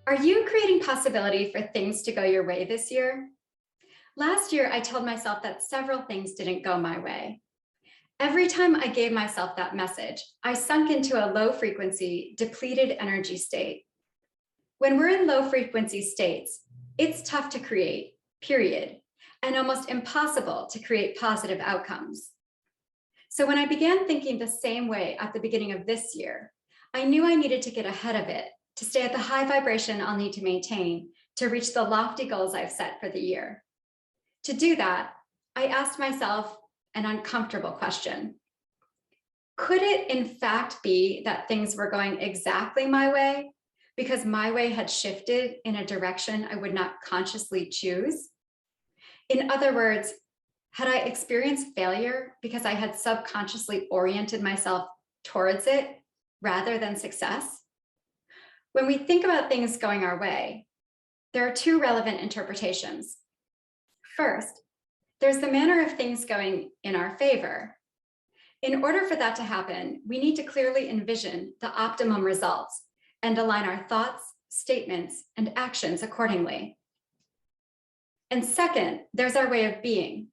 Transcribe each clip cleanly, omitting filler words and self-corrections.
Are you creating possibility for things to go your way this year? Last year, I told myself that several things didn't go my way. Every time I gave myself that message, I sunk into a low frequency, depleted energy state. When we're in low frequency states, it's tough to create, period, and almost impossible to create positive outcomes. So when I began thinking the same way at the beginning of this year, I knew I needed to get ahead of it, to stay at the high vibration I'll need to maintain to reach the lofty goals I've set for the year. To do that, I asked myself an uncomfortable question. Could it in fact be that things were going exactly my way because my way had shifted in a direction I would not consciously choose? In other words, had I experienced failure because I had subconsciously oriented myself towards it rather than success? When we think about things going our way, there are two relevant interpretations. First, there's the manner of things going in our favor. In order for that to happen, we need to clearly envision the optimum results and align our thoughts, statements, and actions accordingly. And second, there's our way of being.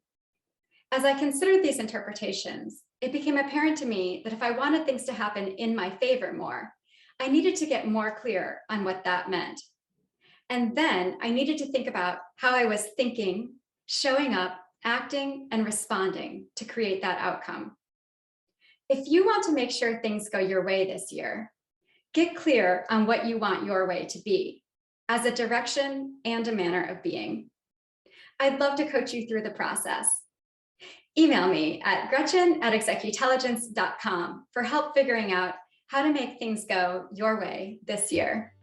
As I considered these interpretations, it became apparent to me that if I wanted things to happen in my favor more, I needed to get more clear on what that meant. And then I needed to think about how I was thinking, showing up, acting, and responding to create that outcome. If you want to make sure things go your way this year, get clear on what you want your way to be as a direction and a manner of being. I'd love to coach you through the process. Email me at gretchen@executelligence.com for help figuring out how to make things go your way this year.